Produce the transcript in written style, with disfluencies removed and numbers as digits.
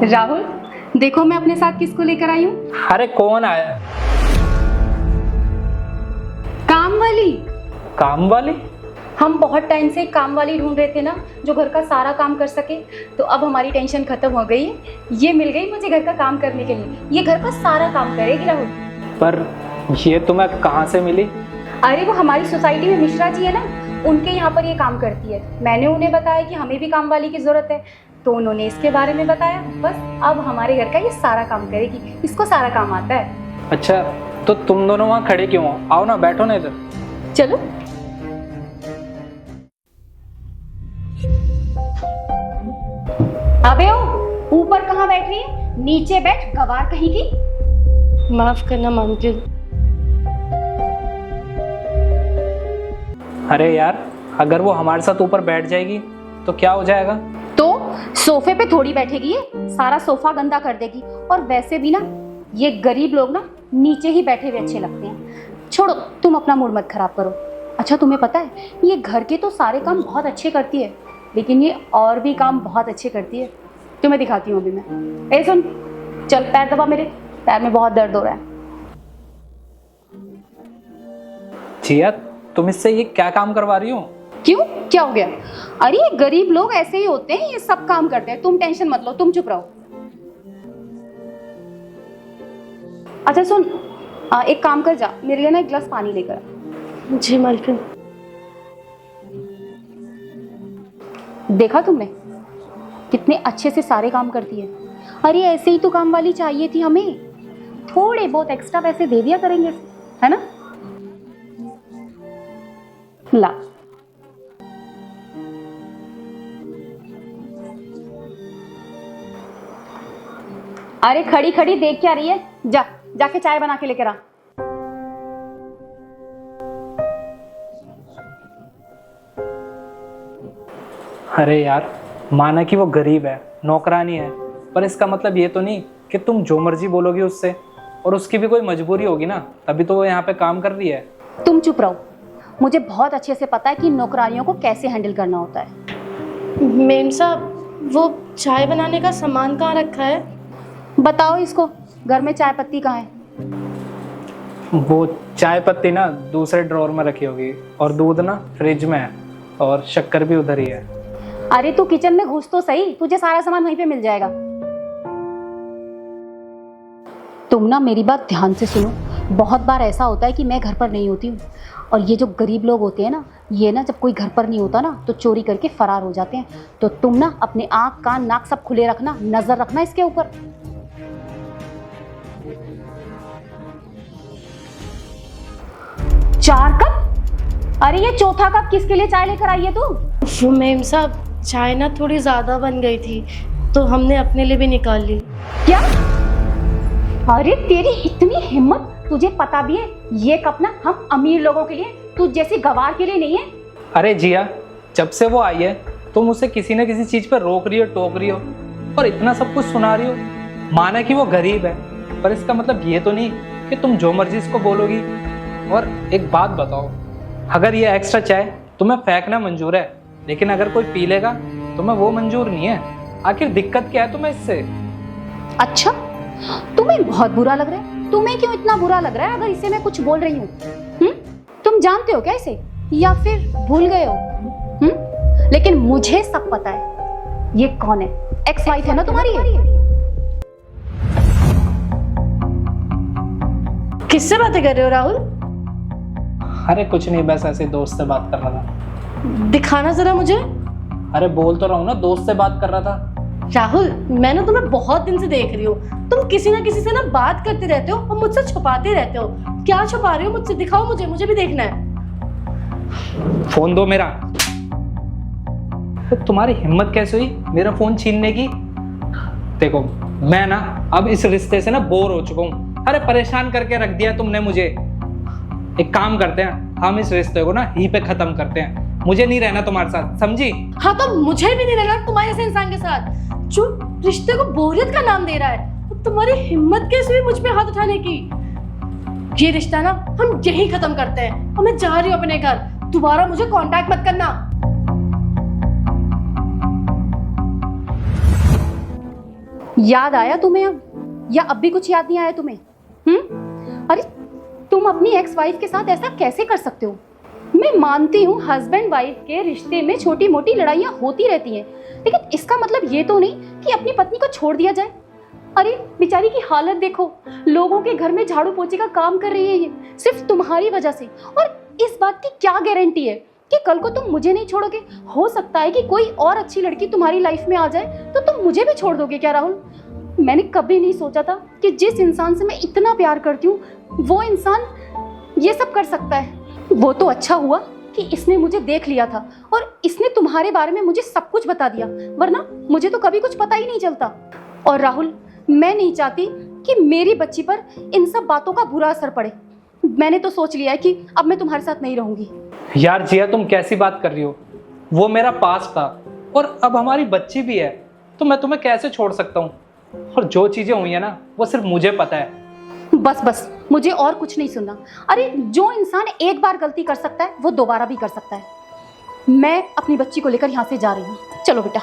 राहुल, देखो मैं अपने साथ किसको लेकर आई हूँ। अरे कौन आया? काम वाली। काम वाली? हम बहुत टाइम से काम वाली ढूंढ रहे थे ना, जो घर का सारा काम कर सके। तो अब हमारी टेंशन खत्म हो गई है। ये मिल गई मुझे घर का काम करने के लिए। ये घर का सारा काम करेगी राहुल। पर ये तुम्हें कहाँ से मिली? अरे वो हमारी सोसाइटी में मिश्रा जी है ना, उनके यहाँ पर ये काम करती है। मैंने उन्हें बताया कि हमें भी काम वाली की जरूरत है, तो उन्होंने इसके बारे में बताया। बस अब हमारे घर का ये सारा काम करेगी। इसको सारा काम आता है। अच्छा, तो तुम दोनों वहाँ खड़े क्यों हो? आओ ना, बैठो ना इधर। चलो। अबे ओ, ऊपर कहाँ बैठ रही है? नीचे बैठ, गवार कहीं की। माफ करना मानती हूँ। अरे यार, अगर वो हमारे साथ ऊपर बैठ जाएगी तो क्या हो जाएगा? तो सोफे पे थोड़ी बैठेगी, ये सारा सोफा गंदा कर देगी। और वैसे भी ना, ये गरीब लोग ना नीचे ही बैठे हुए अच्छे लगते हैं। छोड़ो, तुम अपना मूड मत खराब करो। अच्छा तुम्हें पता है, ये घर के तो सारे काम बहुत अच्छे करती है, लेकिन ये और भी काम बहुत अच्छे करती है। तुम्हें दिखाती हूँ अभी मैं। ए सुन, चल पैर दबा, मेरे पैर में बहुत दर्द हो रहा है। जिया, तुम इससे ये क्या काम करवा रही हो? क्यों, क्या हो गया? अरे ये गरीब लोग ऐसे ही होते हैं, ये सब काम करते हैं। तुम टेंशन मत लो, तुम चुप रहो। अच्छा सुन, एक काम कर, जा मेरे लिए ना एक गिलास पानी लेकर आ। जी मालकिन। देखा तुमने कितने अच्छे से सारे काम करती है। अरे ऐसे ही तो काम वाली चाहिए थी हमें। थोड़े बहुत एक्स्ट्रा पैसे दे दिया करेंगे, है ना? ला। अरे खड़ी खड़ी देख क्या रही है? जा, जाके चाय बना के लेकर आ। अरे यार, माना कि वो गरीब है, नौकरानी है, पर इसका मतलब ये तो नहीं कि तुम जो मर्जी बोलोगे उससे। और उसकी भी कोई मजबूरी होगी ना, तभी तो वो यहाँ पे काम कर रही है। तुम चुप रहो। मुझे बहुत अच्छे से पता है कि नौकरानियों को कैसे हैंडल करना होता है। मेम साहब, वो चाय बनाने का सामान कहाँ रखा है? बताओ इसको, घर में चाय पत्ती कहाँ है? वो चाय पत्ती ना दूसरे ड्रॉर में रखी होगी, और दूध ना फ्रिज में है, और शक्कर भी उधर ही है। अरे तू किचन में घुस तो सही, तुझे सारा सामान वहीं पे मिल जाएगा। तुम ना मेरी बात ध्यान से सुनो। बहुत बार ऐसा होता है कि मैं घर पर नहीं होती हूँ, और ये जो गरीब लोग होते हैं ना, ये ना जब कोई घर पर नहीं होता ना तो चोरी करके फरार हो जाते हैं। तो तुम ना अपने आँख कान नाक सब खुले रखना, नजर रखना इसके ऊपर। चार कप? अरे ये चौथा कप किसके लिए चाय लेकर आई है तू? वो मेम साहब, चाय ना थोड़ी ज़्यादा बन गई थी, तो हमने अपने लिए भी निकाल ली। क्या? अरे तेरी इतनी हिम्मत! तुझे पता भी है ये कप ना हम अमीर लोगों के लिए, तुझ जैसी गवार के लिए नहीं है। अरे जिया, जब से वो आई है तुम उसे किसी न किसी चीज पर रोक रही हो, टोक रही हो, और इतना सब कुछ सुना रही हो। माना कि वो गरीब है, पर इसका मतलब ये तो नहीं कि तुम जो मर्जी इसको बोलोगी। और एक बात बताओ, अगर ये एक्स्ट्रा चाय तुम्हें फेंकना मंजूर है, लेकिन अगर कोई पी लेगा तुम्हें वो मंजूर नहीं है, आखिर दिक्कत क्या है तुम्हें इससे? अच्छा, तुम्हें बहुत बुरा लग रहा है? तुम्हें क्यों इतना बुरा लग रहा है अगर इसे मैं कुछ बोल रही हूँ? तुम जानते हो क्या इसे, या फिर भूल गए हो? लेकिन मुझे सब पता है ये कौन है। एक्स वाइफ है ना तुम्हारी ये? किससे बातें कर रहे हो राहुल? अरे कुछ नहीं, बस ऐसे दोस्त से बात कर रहा था। दिखाना जरा मुझे। अरे बोल तो रहा हूँ ना, दोस्त से बात कर रहा था। राहुल, मैं ना तुम्हें बहुत दिन से देख रही हूँ। तुम किसी ना किसी से ना बात करते रहते हो और मुझसे छुपाते रहते हो। क्या छुपा रहे हो मुझसे? दिखाओ मुझे, मुझे भी देखना है। फोन दो मेरा। तो तुम्हारी हिम्मत कैसे हुई मेरा फोन छीनने की? देखो, मैं ना अब इस रिश्ते से ना बोर हो चुका हूँ। अरे परेशान करके रख दिया तुमने मुझे। एक काम करते हैं, हम इस रिश्ते को ना यहीं पे खत्म करते हैं। मुझे नहीं रहना तुम्हारे साथ, समझी? हाँ, तो मुझे भी नहीं रहना तुम्हारे जैसे इंसान के साथ जो रिश्ते को बोरियत का नाम दे रहा है। तो तुम्हारी हिम्मत कैसे हुई मुझ पे हाथ उठाने की? ये रिश्ता ना हम यहीं खत्म करते हैं, और मैं जा रही हूँ अपने घर। दोबारा मुझे कांटेक्ट मत करना। याद आया तुम्हें अब, या अब भी कुछ याद नहीं आया तुम्हें? अरे तुम अपनी एक्स वाइफ के साथ ऐसा कैसे कर सकते हो? मैं मानती हूँ हस्बैंड वाइफ के रिश्ते में छोटी मोटी लड़ाइयाँ होती रहती हैं, लेकिन इसका मतलब ये तो नहीं कि अपनी पत्नी को छोड़ दिया जाए। अरे बेचारी की हालत देखो, लोगों के घर में झाड़ू पोछे का काम कर रही है ये, सिर्फ तुम्हारी वजह से। और इस बात की क्या गारंटी है कि कल को तुम मुझे नहीं छोड़ोगे? हो सकता है कि कोई और अच्छी लड़की तुम्हारी लाइफ में आ जाए तो तुम मुझे भी छोड़ दोगे क्या राहुल? मैंने कभी नहीं सोचा था कि जिस इंसान से मैं इतना प्यार करती हूँ वो इंसान ये सब कर सकता है। वो तो अच्छा हुआ कि इसने मुझे देख लिया था और इसने तुम्हारे बारे में मुझे सब कुछ बता दिया, वरना मुझे तो कभी कुछ पता ही नहीं चलता। और राहुल, मैं नहीं चाहती कि मेरी बच्ची पर इन सब बातों का बुरा असर पड़े। मैंने तो सोच लिया है कि अब मैं तुम्हारे साथ नहीं रहूंगी। यार जिया, तुम कैसी बात कर रही हो? वो मेरा पास था और अब हमारी बच्ची भी है, तो मैं तुम्हें कैसे छोड़ सकता हूँ? और जो चीजें हुई है ना, वो सिर्फ मुझे पता है। बस बस, मुझे और कुछ नहीं सुनना। अरे जो इंसान एक बार गलती कर सकता है वो दोबारा भी कर सकता है। मैं अपनी बच्ची को लेकर यहाँ से जा रही हूँ। चलो बेटा।